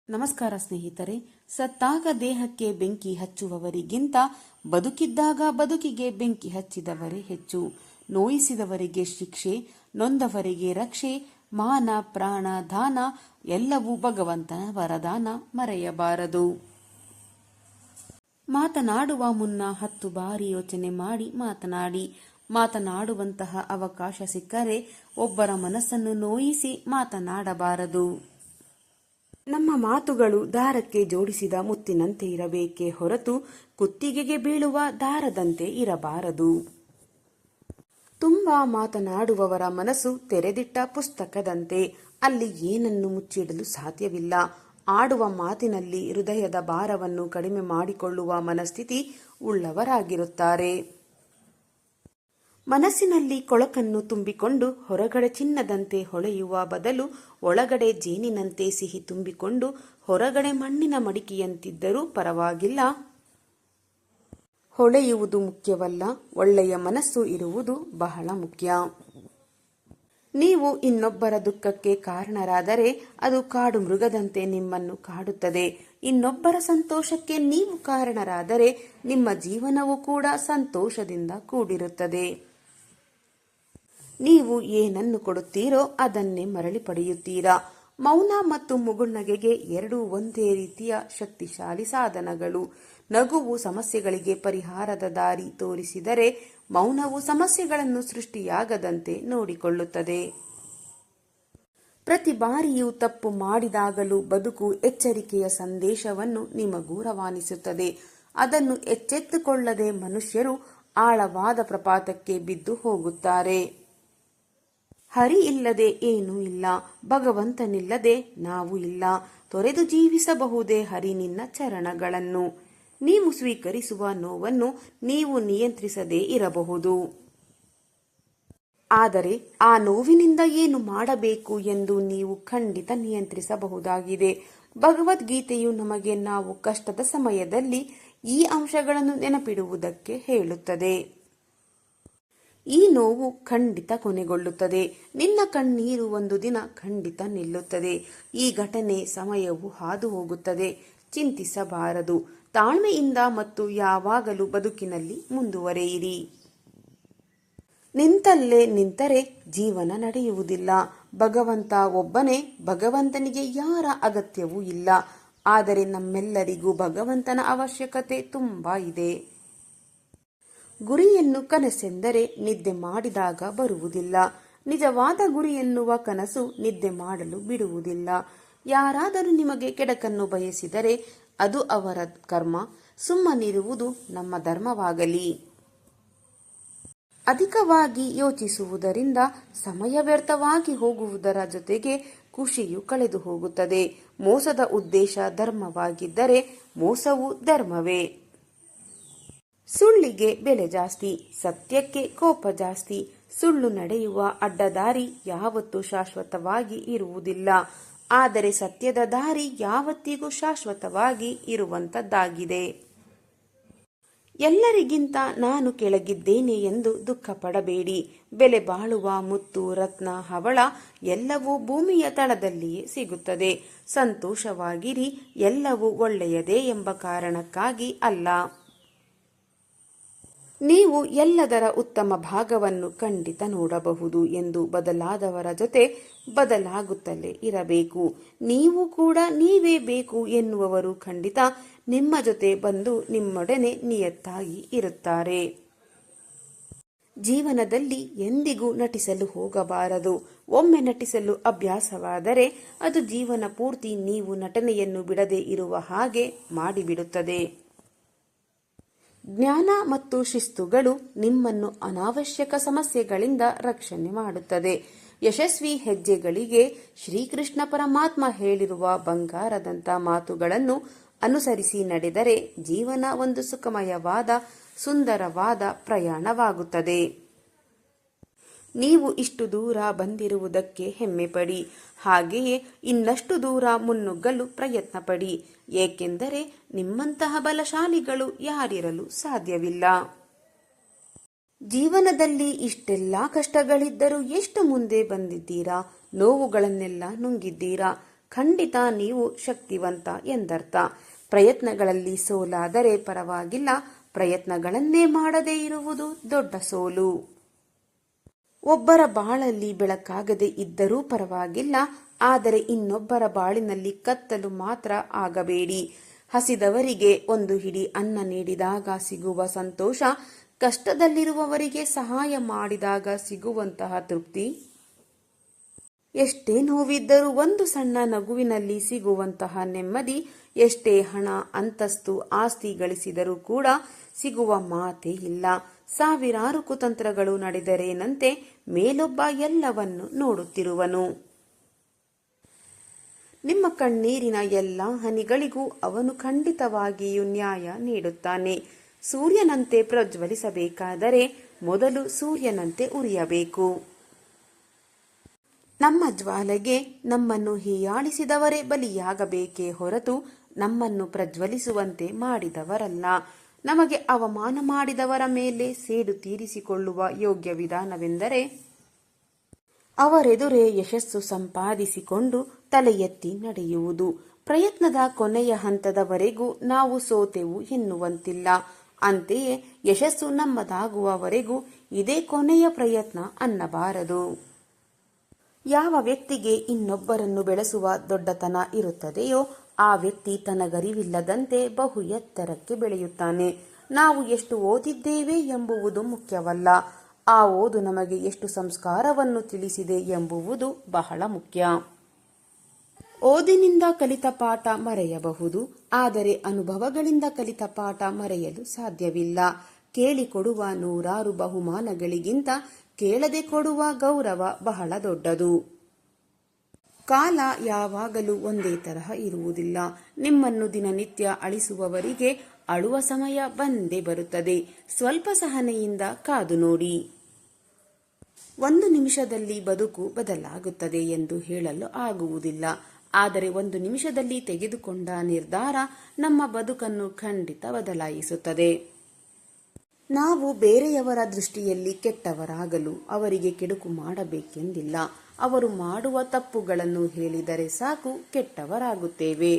ನಮಸ್ಕಾರ ಸ್ನೇಹಿತರೆ. ಸತ್ತಾಗ ದೇಹಕ್ಕೆ ಬೆಂಕಿ ಹಚ್ಚುವವರಿಗಿಂತ ಬದುಕಿದ್ದಾಗ ಬದುಕಿಗೆ ಬೆಂಕಿ ಹಚ್ಚಿದವರೇ ಹೆಚ್ಚು. ನೋಯಿಸಿದವರಿಗೆ ಶಿಕ್ಷೆ, ನೊಂದವರಿಗೆ ರಕ್ಷೆ, ಮಾನ ಪ್ರಾಣ ದಾನ ಎಲ್ಲವೂ ಭಗವಂತನ ವರದಾನ, ಮರೆಯಬಾರದು. ಮಾತನಾಡುವ ಮುನ್ನ 10 ಬಾರಿ ಯೋಚನೆ ಮಾಡಿ ಮಾತನಾಡಿ. ಮಾತನಾಡುವಂತಹ ಅವಕಾಶ ಸಿಕ್ಕರೆ ಒಬ್ಬರ ಮನಸ್ಸನ್ನು ನೋಯಿಸಿ ಮಾತನಾಡಬಾರದು. ನಮ್ಮ ಮಾತುಗಳು ದಾರಕ್ಕೆ ಜೋಡಿಸಿದ ಮುತ್ತಿನಂತೆ ಇರಬೇಕೇ ಹೊರತು ಕುತ್ತಿಗೆಗೆ ಬೀಳುವ ದಾರದಂತೆ ಇರಬಾರದು. ತುಂಬಾ ಮಾತನಾಡುವವರ ಮನಸ್ಸು ತೆರೆದಿಟ್ಟ ಪುಸ್ತಕದಂತೆ. ಅಲ್ಲಿ ಏನನ್ನು ಮುಚ್ಚಿಡಲು ಸಾಧ್ಯವಿಲ್ಲ. ಆಡುವ ಮಾತಿನಲ್ಲಿ ಹೃದಯದ ಭಾರವನ್ನು ಕಡಿಮೆ ಮಾಡಿಕೊಳ್ಳುವ ಮನಸ್ಥಿತಿ ಉಳ್ಳವರಾಗಿರುತ್ತಾರೆ. ಮನಸ್ಸಿನಲ್ಲಿ ಕೊಳಕನ್ನು ತುಂಬಿಕೊಂಡು ಹೊರಗಡೆ ಚಿನ್ನದಂತೆ ಹೊಳೆಯುವ ಬದಲು ಒಳಗಡೆ ಜೇನಿನಂತೆ ಸಿಹಿ ತುಂಬಿಕೊಂಡು ಹೊರಗಡೆ ಮಣ್ಣಿನ ಮಡಿಕೆಯಂತಿದ್ದರೂ ಪರವಾಗಿಲ್ಲ. ಹೊಳೆಯುವುದು ಮುಖ್ಯವಲ್ಲ, ಒಳ್ಳೆಯ ಮನಸ್ಸು ಇರುವುದು ಬಹಳ ಮುಖ್ಯ. ನೀವು ಇನ್ನೊಬ್ಬರ ದುಃಖಕ್ಕೆ ಕಾರಣರಾದರೆ ಅದು ಕಾಡು ಮೃಗದಂತೆ ನಿಮ್ಮನ್ನು ಕಾಡುತ್ತದೆ. ಇನ್ನೊಬ್ಬರ ಸಂತೋಷಕ್ಕೆ ನೀವು ಕಾರಣರಾದರೆ ನಿಮ್ಮ ಜೀವನವೂ ಕೂಡ ಸಂತೋಷದಿಂದ ಕೂಡಿರುತ್ತದೆ. ನೀವು ಏನನ್ನು ಕೊಡುತ್ತೀರೋ ಅದನ್ನೇ ಮರಳಿ ಪಡೆಯುತ್ತೀರಾ. ಮೌನ ಮತ್ತು ಮುಗುಳ್ನಗೆಗೆ ಎರಡೂ ಒಂದೇ ರೀತಿಯ ಶಕ್ತಿಶಾಲಿ ಸಾಧನಗಳು. ನಗುವು ಸಮಸ್ಯೆಗಳಿಗೆ ಪರಿಹಾರದ ದಾರಿ ತೋರಿಸಿದರೆ ಮೌನವು ಸಮಸ್ಯೆಗಳನ್ನು ಸೃಷ್ಟಿಯಾಗದಂತೆ ನೋಡಿಕೊಳ್ಳುತ್ತದೆ. ಪ್ರತಿ ಬಾರಿಯೂ ತಪ್ಪು ಮಾಡಿದಾಗಲೂ ಬದುಕು ಎಚ್ಚರಿಕೆಯ ಸಂದೇಶವನ್ನು ನಿಮಗೂ ರವಾನಿಸುತ್ತದೆ. ಅದನ್ನು ಎಚ್ಚೆತ್ತುಕೊಳ್ಳದೆ ಮನುಷ್ಯರು ಆಳವಾದ ಪ್ರಪಾತಕ್ಕೆ ಬಿದ್ದು ಹೋಗುತ್ತಾರೆ. ಹರಿ ಇಲ್ಲದೆ ಏನೂ ಇಲ್ಲ, ಭಗವಂತನಿಲ್ಲದೆ ನಾವು ಇಲ್ಲ. ತೊರೆದು ಜೀವಿಸಬಹುದೇ ಹರಿ ನಿನ್ನ ಚರಣಗಳನ್ನು. ನೀವು ಸ್ವೀಕರಿಸುವ ನೋವನ್ನು ನೀವು ನಿಯಂತ್ರಿಸದೇ ಇರಬಹುದು, ಆದರೆ ಆ ನೋವಿನಿಂದ ಏನು ಮಾಡಬೇಕು ಎಂದು ನೀವು ಖಂಡಿತ ನಿಯಂತ್ರಿಸಬಹುದಾಗಿದೆ. ಭಗವದ್ಗೀತೆಯು ನಮಗೆ ನಾವು ಕಷ್ಟದ ಸಮಯದಲ್ಲಿ ಈ ಅಂಶಗಳನ್ನು ನೆನಪಿಡುವುದಕ್ಕೆ ಹೇಳುತ್ತದೆ. ಈ ನೋವು ಖಂಡಿತ ಕೊನೆಗೊಳ್ಳುತ್ತದೆ. ನಿನ್ನ ಕಣ್ಣೀರು ಒಂದು ದಿನ ಖಂಡಿತ ನಿಲ್ಲುತ್ತದೆ. ಈ ಘಟನೆ ಸಮಯವು ಹಾದು ಹೋಗುತ್ತದೆ. ಚಿಂತಿಸಬಾರದು. ತಾಳ್ಮೆಯಿಂದ ಮತ್ತು ಯಾವಾಗಲೂ ಬದುಕಿನಲ್ಲಿ ಮುಂದುವರೆಯಿರಿ. ನಿಂತಲ್ಲೇ ನಿಂತರೆ ಜೀವನ ನಡೆಯುವುದಿಲ್ಲ. ಭಗವಂತ ಒಬ್ಬನೇ. ಭಗವಂತನಿಗೆ ಯಾರ ಅಗತ್ಯವೂ ಇಲ್ಲ. ಆದರೆ ನಮ್ಮೆಲ್ಲರಿಗೂ ಭಗವಂತನ ಅವಶ್ಯಕತೆ ತುಂಬಾ ಇದೆ. ಗುರಿಯನ್ನು ಕನಸೆಂದರೆ ನಿದ್ದೆ ಮಾಡಿದಾಗ ಬರುವುದಿಲ್ಲ. ನಿಜವಾದ ಗುರಿ ಎನ್ನುವ ಕನಸು ನಿದ್ದೆ ಮಾಡಲು ಬಿಡುವುದಿಲ್ಲ. ಯಾರಾದರೂ ನಿಮಗೆ ಕೆಡಕನ್ನು ಬಯಸಿದರೆ ಅದು ಅವರ ಕರ್ಮ. ಸುಮ್ಮನಿರುವುದು ನಮ್ಮ ಧರ್ಮವಾಗಲಿ. ಅಧಿಕವಾಗಿ ಯೋಚಿಸುವುದರಿಂದ ಸಮಯ ವ್ಯರ್ಥವಾಗಿ ಹೋಗುವುದರ ಜೊತೆಗೆ ಖುಷಿಯು ಕಳೆದು ಹೋಗುತ್ತದೆ. ಮೋಸದ ಉದ್ದೇಶ ಧರ್ಮವಾಗಿದ್ದರೆ ಮೋಸವು ಧರ್ಮವೇ. ಸುಳ್ಳಿಗೆ ಬೆಲೆ ಜಾಸ್ತಿ, ಸತ್ಯಕ್ಕೆ ಕೋಪ ಜಾಸ್ತಿ. ಸುಳ್ಳು ನಡೆಯುವ ಅಡ್ಡದಾರಿ ಯಾವತ್ತೂ ಶಾಶ್ವತವಾಗಿ ಇರುವುದಿಲ್ಲ, ಆದರೆ ಸತ್ಯದ ದಾರಿ ಯಾವತ್ತಿಗೂ ಶಾಶ್ವತವಾಗಿ ಇರುವಂತದ್ದಾಗಿದೆ. ಎಲ್ಲರಿಗಿಂತ ನಾನು ಕೆಳಗಿದ್ದೇನೆ ಎಂದು ದುಃಖ ಪಡಬೇಡಿ. ಬೆಲೆ ಬಾಳುವ ಮುತ್ತು, ರತ್ನ, ಹವಳ ಎಲ್ಲವೂ ಭೂಮಿಯ ತಳದಲ್ಲಿಯೇ ಸಿಗುತ್ತದೆ. ಸಂತೋಷವಾಗಿರಿ. ಎಲ್ಲವೂ ಒಳ್ಳೆಯದೇ ಎಂಬ ಕಾರಣಕ್ಕಾಗಿ ಅಲ್ಲ. ನೀವು ಎಲ್ಲದರ ಉತ್ತಮ ಭಾಗವನ್ನು ಖಂಡಿತ ನೋಡಬಹುದು ಎಂದು ಬದಲಾದವರ ಜೊತೆ ಬದಲಾಗುತ್ತಲೇ ಇರಬೇಕು. ನೀವು ಕೂಡ ನೀವೇ ಬೇಕು ಎನ್ನುವವರು ಖಂಡಿತ ನಿಮ್ಮ ಜೊತೆ ಬಂದು ನಿಮ್ಮೊಡನೆ ನಿಯತ್ತಾಗಿ ಇರುತ್ತಾರೆ. ಜೀವನದಲ್ಲಿ ಎಂದಿಗೂ ನಟಿಸಲು ಹೋಗಬಾರದು. ಒಮ್ಮೆ ನಟಿಸಲು ಅಭ್ಯಾಸವಾದರೆ ಅದು ಜೀವನ ಪೂರ್ತಿ ನೀವು ನಟನೆಯನ್ನು ಬಿಡದೆ ಇರುವ ಹಾಗೆ ಮಾಡಿಬಿಡುತ್ತದೆ. ಜ್ಞಾನ ಮತ್ತು ಶಿಸ್ತುಗಳು ನಿಮ್ಮನ್ನು ಅನಾವಶ್ಯಕ ಸಮಸ್ಯೆಗಳಿಂದ ರಕ್ಷಣೆ ಮಾಡುತ್ತದೆ. ಯಶಸ್ವಿ ಹೆಜ್ಜೆಗಳಿಗೆ ಶ್ರೀಕೃಷ್ಣ ಪರಮಾತ್ಮ ಹೇಳಿರುವ ಬಂಗಾರದಂಥ ಮಾತುಗಳನ್ನು ಅನುಸರಿಸಿ ನಡೆದರೆ ಜೀವನ ಒಂದು ಸುಖಮಯವಾದ ಸುಂದರವಾದ ಪ್ರಯಾಣವಾಗುತ್ತದೆ. ನೀವು ಇಷ್ಟು ದೂರ ಬಂದಿರುವುದಕ್ಕೆ ಹೆಮ್ಮೆ ಪಡಿ. ಹಾಗೆಯೇ ಇನ್ನಷ್ಟು ದೂರ ಮುನ್ನುಗ್ಗಲು ಪ್ರಯತ್ನ ಪಡಿ. ಏಕೆಂದರೆ ನಿಮ್ಮಂತಹ ಬಲಶಾಲಿಗಳು ಯಾರಿರಲು ಸಾಧ್ಯವಿಲ್ಲ. ಜೀವನದಲ್ಲಿ ಇಷ್ಟೆಲ್ಲ ಕಷ್ಟಗಳಿದ್ದರೂ ಎಷ್ಟು ಮುಂದೆ ಬಂದಿದ್ದೀರಾ. ನೋವುಗಳನ್ನೆಲ್ಲ ನುಂಗಿದ್ದೀರಾ. ಖಂಡಿತ ನೀವು ಶಕ್ತಿವಂತ ಎಂದರ್ಥ. ಪ್ರಯತ್ನಗಳಲ್ಲಿ ಸೋಲಾದರೆ ಪರವಾಗಿಲ್ಲ, ಪ್ರಯತ್ನಗಳನ್ನೇ ಮಾಡದೇ ಇರುವುದು ದೊಡ್ಡ ಸೋಲು. ಒಬ್ಬರ ಬಾಳಲ್ಲಿ ಬೆಳಕಾಗದೇ ಇದ್ದರೂ ಪರವಾಗಿಲ್ಲ, ಆದರೆ ಇನ್ನೊಬ್ಬರ ಬಾಳಿನಲ್ಲಿ ಕತ್ತಲು ಮಾತ್ರ ಆಗಬೇಡಿ. ಹಸಿದವರಿಗೆ ಒಂದು ಹಿಡಿ ಅನ್ನ ನೀಡಿದಾಗ ಸಿಗುವ ಸಂತೋಷ, ಕಷ್ಟದಲ್ಲಿರುವವರಿಗೆ ಸಹಾಯ ಮಾಡಿದಾಗ ಸಿಗುವಂತಹ ತೃಪ್ತಿ, ಎಷ್ಟೇ ನೋವಿದ್ದರೂ ಒಂದು ಸಣ್ಣ ನಗುವಿನಲ್ಲಿ ಸಿಗುವಂತಹ ನೆಮ್ಮದಿ, ಎಷ್ಟೇ ಹಣ ಅಂತಸ್ತು ಆಸ್ತಿ ಗಳಿಸಿದರೂ ಕೂಡ ಸಿಗುವ ಮಾತೇ ಇಲ್ಲ. ಸಾವಿರಾರು ಕುತಂತ್ರಗಳು ನಡೆದರೇನಂತೆ, ಮೇಲೊಬ್ಬ ಎಲ್ಲವನ್ನು ನೋಡುತ್ತಿರುವನು. ನಿಮ್ಮ ಕಣ್ಣೀರಿನ ಎಲ್ಲ ಹನಿಗಳಿಗೂ ಅವನು ಖಂಡಿತವಾಗಿಯೂ ನ್ಯಾಯ ನೀಡುತ್ತಾನೆ. ಸೂರ್ಯನಂತೆ ಪ್ರಜ್ವಲಿಸಬೇಕಾದರೆ ಮೊದಲು ಸೂರ್ಯನಂತೆ ಉರಿಯಬೇಕು. ನಮ್ಮ ಜ್ವಾಲೆಗೆ ನಮ್ಮನ್ನು ಹೀಯಾಳಿಸಿದವರೇ ಬಲಿಯಾಗಬೇಕೇ ಹೊರತು ನಮ್ಮನ್ನು ಪ್ರಜ್ವಲಿಸುವಂತೆ ಮಾಡಿದವರಲ್ಲ. ನಮಗೆ ಅವಮಾನ ಮಾಡಿದವರ ಮೇಲೆ ಸೇಡು ತೀರಿಸಿಕೊಳ್ಳುವ ಯೋಗ್ಯ ವಿಧಾನವೆಂದರೆ ಅವರೆದುರೇ ಯಶಸ್ಸು ಸಂಪಾದಿಸಿಕೊಂಡು ತಲೆ ಎತ್ತಿ ನಡೆಯುವುದು. ಪ್ರಯತ್ನದ ಕೊನೆಯ ಹಂತದವರೆಗೂ ನಾವು ಸೋತೆವು ಎನ್ನುವಂತಿಲ್ಲ. ಅಂತೆಯೇ ಯಶಸ್ಸು ನಮ್ಮದಾಗುವವರೆಗೂ ಇದೇ ಕೊನೆಯ ಪ್ರಯತ್ನ ಅನ್ನಬಾರದು. ಯಾವ ವ್ಯಕ್ತಿಗೆ ಇನ್ನೊಬ್ಬರನ್ನು ಬೆಳೆಸುವ ದೊಡ್ಡತನ ಇರುತ್ತದೆಯೋ ಆ ವ್ಯಕ್ತಿ ತನಗರಿವಿಲ್ಲದಂತೆ ಬಹು ಎತ್ತರಕ್ಕೆ ಬೆಳೆಯುತ್ತಾನೆ. ನಾವು ಎಷ್ಟು ಓದಿದ್ದೇವೆ ಎಂಬುವುದು ಮುಖ್ಯವಲ್ಲ, ಆ ಓದು ನಮಗೆ ಎಷ್ಟು ಸಂಸ್ಕಾರವನ್ನು ತಿಳಿಸಿದೆ ಎಂಬುವುದು ಬಹಳ ಮುಖ್ಯ. ಓದಿನಿಂದ ಕಲಿತ ಪಾಠ ಮರೆಯಬಹುದು, ಆದರೆ ಅನುಭವಗಳಿಂದ ಕಲಿತ ಪಾಠ ಮರೆಯಲು ಸಾಧ್ಯವಿಲ್ಲ. ಕೇಳಿಕೊಡುವ ನೂರಾರು ಬಹುಮಾನಗಳಿಗಿಂತ ಕೇಳದೆ ಕೊಡುವ ಗೌರವ ಬಹಳ ದೊಡ್ಡದು. ಕಾಲ ಯಾವಾಗಲೂ ಒಂದೇ ತರಹ ಇರುವುದಿಲ್ಲ. ನಿಮ್ಮನ್ನು ದಿನನಿತ್ಯ ಅಳಿಸುವವರಿಗೆ ಅಳುವ ಸಮಯ ಬಂದೇ ಬರುತ್ತದೆ. ಸ್ವಲ್ಪ ಸಹನೆಯಿಂದ ಕಾದು ನೋಡಿ. ಒಂದು ನಿಮಿಷದಲ್ಲಿ ಬದುಕು ಬದಲಾಗುತ್ತದೆ ಎಂದು ಹೇಳಲು ಆಗುವುದಿಲ್ಲ, ಆದರೆ ಒಂದು ನಿಮಿಷದಲ್ಲಿ ತೆಗೆದುಕೊಂಡ ನಿರ್ಧಾರ ನಮ್ಮ ಬದುಕನ್ನು ಖಂಡಿತ ಬದಲಾಯಿಸುತ್ತದೆ. ನಾವು ಬೇರೆಯವರ ದೃಷ್ಟಿಯಲ್ಲಿ ಕೆಟ್ಟವರಾಗಲು ಅವರಿಗೆ ಕೆಡುಕು ಮಾಡಬೇಕೆಂದಿಲ್ಲ. ಅವರು ಮಾಡುವ ತಪ್ಪುಗಳನ್ನು ಹೇಳಿದರೆ ಸಾಕು, ಕೆಟ್ಟವರಾಗುತ್ತೇವೆ.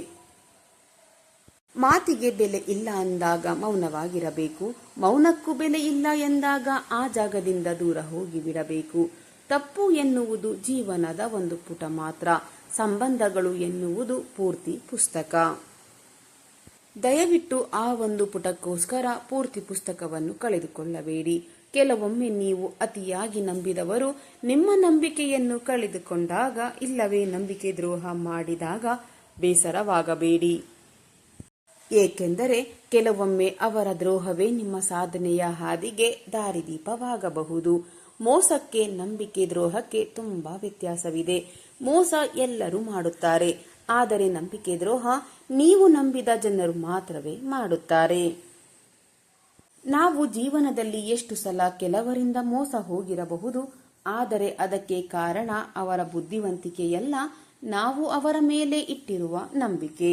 ಮಾತಿಗೆ ಬೆಲೆ ಇಲ್ಲ ಅಂದಾಗ ಮೌನವಾಗಿರಬೇಕು. ಮೌನಕ್ಕೂ ಬೆಲೆ ಇಲ್ಲ ಎಂದಾಗ ಆ ಜಾಗದಿಂದ ದೂರ ಹೋಗಿಬಿಡಬೇಕು. ತಪ್ಪು ಎನ್ನುವುದು ಜೀವನದ ಒಂದು ಪುಟ ಮಾತ್ರ, ಸಂಬಂಧಗಳು ಎನ್ನುವುದು ಪೂರ್ತಿ ಪುಸ್ತಕ. ದಯವಿಟ್ಟು ಆ ಒಂದು ಪುಟಕ್ಕೋಸ್ಕರ ಪೂರ್ತಿ ಪುಸ್ತಕವನ್ನು ಕಳೆದುಕೊಳ್ಳಬೇಡಿ. ಕೆಲವೊಮ್ಮೆ ನೀವು ಅತಿಯಾಗಿ ನಂಬಿದವರು ನಿಮ್ಮ ನಂಬಿಕೆಯನ್ನು ಕಳೆದುಕೊಂಡಾಗ, ಇಲ್ಲವೇ ನಂಬಿಕೆ ದ್ರೋಹ ಮಾಡಿದಾಗ ಬೇಸರವಾಗಬೇಡಿ. ಏಕೆಂದರೆ ಕೆಲವೊಮ್ಮೆ ಅವರ ದ್ರೋಹವೇ ನಿಮ್ಮ ಸಾಧನೆಯ ಹಾದಿಗೆ ದಾರಿದೀಪವಾಗಬಹುದು. ಮೋಸಕ್ಕೆ ನಂಬಿಕೆ ದ್ರೋಹಕ್ಕೆ ತುಂಬಾ ವ್ಯತ್ಯಾಸವಿದೆ. ಮೋಸ ಎಲ್ಲರೂ ಮಾಡುತ್ತಾರೆ, ಆದರೆ ನಂಬಿಕೆ ದ್ರೋಹ ನೀವು ನಂಬಿದ ಜನರು ಮಾತ್ರವೇ ಮಾಡುತ್ತಾರೆ. ನಾವು ಜೀವನದಲ್ಲಿ ಎಷ್ಟು ಸಲ ಕೆಲವರಿಂದ ಮೋಸ ಹೋಗಿರಬಹುದು, ಆದರೆ ಅದಕ್ಕೆ ಕಾರಣ ಅವರ ಬುದ್ಧಿವಂತಿಕೆಯಲ್ಲ, ನಾವು ಅವರ ಮೇಲೆ ಇಟ್ಟಿರುವ ನಂಬಿಕೆ.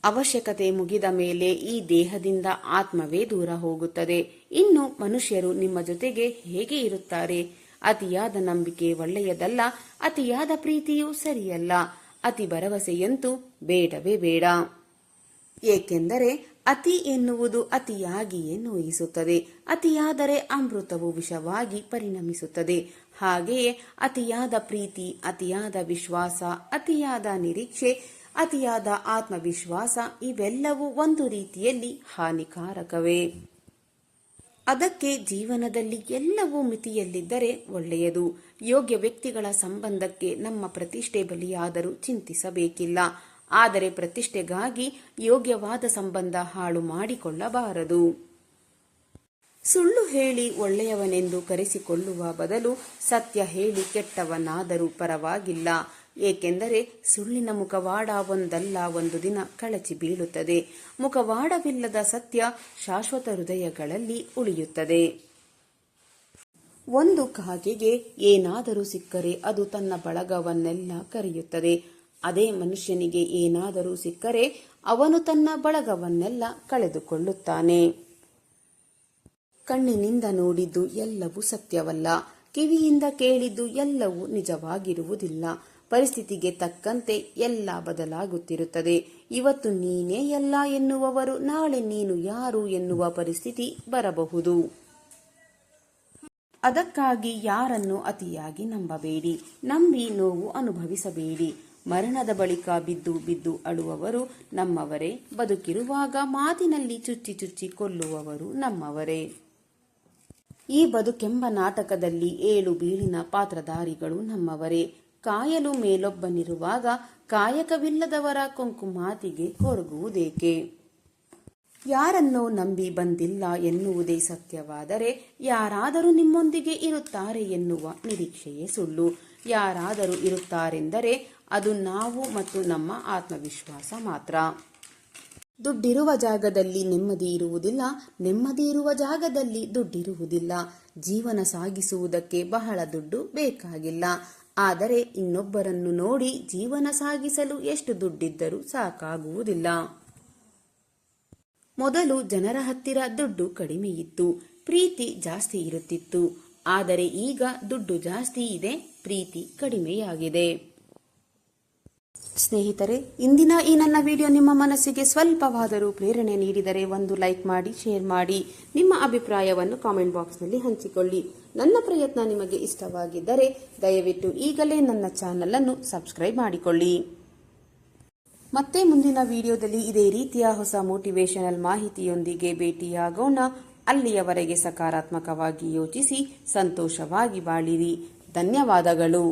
ಅವಶ್ಯಕತೆ ಮುಗಿದ ಮೇಲೆ ಈ ದೇಹದಿಂದ ಆತ್ಮವೇ ದೂರ ಹೋಗುತ್ತದೆ. ಇನ್ನು ಮನುಷ್ಯರು ನಿಮ್ಮ ಜೊತೆಗೆ ಹೇಗೆ ಇರುತ್ತಾರೆ? ಅತಿಯಾದ ನಂಬಿಕೆ ಒಳ್ಳೆಯದಲ್ಲ, ಅತಿಯಾದ ಪ್ರೀತಿಯೂ ಸರಿಯಲ್ಲ, ಅತಿ ಭರವಸೆಯಂತೂ ಬೇಡವೇ ಬೇಡ. ಏಕೆಂದರೆ ಅತಿ ಎನ್ನುವುದು ಅತಿಯಾಗಿಯೇ ನೋಯಿಸುತ್ತದೆ. ಅತಿಯಾದರೆ ಅಮೃತವು ವಿಷವಾಗಿ ಪರಿಣಮಿಸುತ್ತದೆ. ಹಾಗೆಯೇ ಅತಿಯಾದ ಪ್ರೀತಿ, ಅತಿಯಾದ ವಿಶ್ವಾಸ, ಅತಿಯಾದ ನಿರೀಕ್ಷೆ, ಅತಿಯಾದ ಆತ್ಮವಿಶ್ವಾಸ ಇವೆಲ್ಲವೂ ಒಂದು ರೀತಿಯಲ್ಲಿ ಹಾನಿಕಾರಕವೇ. ಅದಕ್ಕೆ ಜೀವನದಲ್ಲಿ ಎಲ್ಲವೂ ಮಿತಿಯಲ್ಲಿದ್ದರೆ ಒಳ್ಳೆಯದು. ಯೋಗ್ಯ ವ್ಯಕ್ತಿಗಳ ಸಂಬಂಧಕ್ಕೆ ನಮ್ಮ ಪ್ರತಿಷ್ಠೆ ಬಲಿಯಾದರೂ ಚಿಂತಿಸಬೇಕಿಲ್ಲ, ಆದರೆ ಪ್ರತಿಷ್ಠೆಗಾಗಿ ಯೋಗ್ಯವಾದ ಸಂಬಂಧ ಹಾಳು ಮಾಡಿಕೊಳ್ಳಬಾರದು. ಸುಳ್ಳು ಹೇಳಿ ಒಳ್ಳೆಯವನೆಂದು ಕರೆಸಿಕೊಳ್ಳುವ ಬದಲು ಸತ್ಯ ಹೇಳಿ ಕೆಟ್ಟವನಾದರೂ ಪರವಾಗಿಲ್ಲ. ಏಕೆಂದರೆ ಸುಳ್ಳಿನ ಮುಖವಾಡ ಒಂದಲ್ಲ ಒಂದು ದಿನ ಕಳಚಿ ಬೀಳುತ್ತದೆ. ಮುಖವಾಡವಿಲ್ಲದ ಸತ್ಯ ಶಾಶ್ವತ ಹೃದಯಗಳಲ್ಲಿ ಉಳಿಯುತ್ತದೆ. ಒಂದು ಕಾಗೆಗೆ ಏನಾದರೂ ಸಿಕ್ಕರೆ ಅದು ತನ್ನ ಬಳಗವನ್ನೆಲ್ಲ ಕರೆಯುತ್ತದೆ. ಅದೇ ಮನುಷ್ಯನಿಗೆ ಏನಾದರೂ ಸಿಕ್ಕರೆ ಅವನು ತನ್ನ ಬಳಗವನ್ನೆಲ್ಲ ಕಳೆದುಕೊಳ್ಳುತ್ತಾನೆ. ಕಣ್ಣಿನಿಂದ ನೋಡಿದ್ದು ಎಲ್ಲವೂ ಸತ್ಯವಲ್ಲ, ಕಿವಿಯಿಂದ ಕೇಳಿದ್ದು ಎಲ್ಲವೂ ನಿಜವಾಗಿರುವುದಿಲ್ಲ. ಪರಿಸ್ಥಿತಿಗೆ ತಕ್ಕಂತೆ ಎಲ್ಲ ಬದಲಾಗುತ್ತಿರುತ್ತದೆ. ಇವತ್ತು ನೀನೇ ಎಲ್ಲ ಎನ್ನುವವರು ನಾಳೆ ನೀನು ಯಾರು ಎನ್ನುವ ಪರಿಸ್ಥಿತಿ ಬರಬಹುದು. ಅದಕ್ಕಾಗಿ ಯಾರನ್ನು ಅತಿಯಾಗಿ ನಂಬಬೇಡಿ, ನಂಬಿ ನೋವು ಅನುಭವಿಸಬೇಡಿ. ಮರಣದ ಬಳಿಕ ಬಿದ್ದು ಬಿದ್ದು ಅಳುವವರು ನಮ್ಮವರೇ, ಬದುಕಿರುವಾಗ ಮಾತಿನಲ್ಲಿ ಚುಚ್ಚಿ ಚುಚ್ಚಿ ಕೊಲ್ಲುವವರು ನಮ್ಮವರೇ. ಈ ಬದುಕೆಂಬ ನಾಟಕದಲ್ಲಿ ಏಳು ಬೀಳಿನ ಪಾತ್ರಧಾರಿಗಳು ನಮ್ಮವರೇ. ಕಾಯಲು ಮೇಲೊಬ್ಬನಿರುವಾಗ ಕಾಯಕವಿಲ್ಲದವರ ಕೊಂಕು ಮಾತಿಗೆ ಕೊರಗುವುದೇಕೆ? ಯಾರನ್ನೋ ನಂಬಿ ಬಂದಿಲ್ಲ ಎನ್ನುವುದೇ ಸತ್ಯವಾದರೆ ಯಾರಾದರೂ ನಿಮ್ಮೊಂದಿಗೆ ಇರುತ್ತಾರೆ ಎನ್ನುವ ನಿರೀಕ್ಷೆಯೇ ಸುಳ್ಳು. ಯಾರಾದರೂ ಇರುತ್ತಾರೆಂದರೆ ಅದು ನಾವು ಮತ್ತು ನಮ್ಮ ಆತ್ಮವಿಶ್ವಾಸ ಮಾತ್ರ. ದುಡ್ಡಿರುವ ಜಾಗದಲ್ಲಿ ನೆಮ್ಮದಿ ಇರುವುದಿಲ್ಲ, ನೆಮ್ಮದಿ ಇರುವ ಜಾಗದಲ್ಲಿ ದುಡ್ಡಿರುವುದಿಲ್ಲ. ಜೀವನ ಸಾಗಿಸುವುದಕ್ಕೆ ಬಹಳ ದುಡ್ಡು ಬೇಕಾಗಿಲ್ಲ, ಆದರೆ ಇನ್ನೊಬ್ಬರನ್ನು ನೋಡಿ ಜೀವನ ಸಾಗಿಸಲು ಎಷ್ಟು ದುಡ್ಡಿದ್ದರೂ ಸಾಕಾಗುವುದಿಲ್ಲ. ಮೊದಲು ಜನರ ಹತ್ತಿರ ದುಡ್ಡು ಕಡಿಮೆಯಿತ್ತು, ಪ್ರೀತಿ ಜಾಸ್ತಿ ಇರುತ್ತಿತ್ತು. ಆದರೆ ಈಗ ದುಡ್ಡು ಜಾಸ್ತಿ ಇದೆ, ಪ್ರೀತಿ ಕಡಿಮೆಯಾಗಿದೆ. ಸ್ನೇಹಿತರೆ, ಇಂದಿನ ಈ ನನ್ನ ವಿಡಿಯೋ ನಿಮ್ಮ ಮನಸ್ಸಿಗೆ ಸ್ವಲ್ಪವಾದರೂ ಪ್ರೇರಣೆ ನೀಡಿದರೆ ಒಂದು ಲೈಕ್ ಮಾಡಿ, ಶೇರ್ ಮಾಡಿ. ನಿಮ್ಮ ಅಭಿಪ್ರಾಯವನ್ನು ಕಾಮೆಂಟ್ ಬಾಕ್ಸ್ನಲ್ಲಿ ಹಂಚಿಕೊಳ್ಳಿ. ನನ್ನ ಪ್ರಯತ್ನ ನಿಮಗೆ ಇಷ್ಟವಾಗಿದ್ದರೆ ದಯವಿಟ್ಟು ಈಗಲೇ ನನ್ನ ಚಾನಲ್ ಅನ್ನು ಸಬ್ಸ್ಕ್ರೈಬ್ ಮಾಡಿಕೊಳ್ಳಿ. ಮತ್ತೆ ಮುಂದಿನ ವಿಡಿಯೋದಲ್ಲಿ ಇದೇ ರೀತಿಯ ಹೊಸ ಮೋಟಿವೇಶನಲ್ ಮಾಹಿತಿಯೊಂದಿಗೆ ಭೇಟಿಯಾಗೋಣ. ಅಲ್ಲಿಯವರೆಗೆ ಸಕಾರಾತ್ಮಕವಾಗಿ ಯೋಚಿಸಿ ಸಂತೋಷವಾಗಿ ಬಾಳಿರಿ. ಧನ್ಯವಾದಗಳು.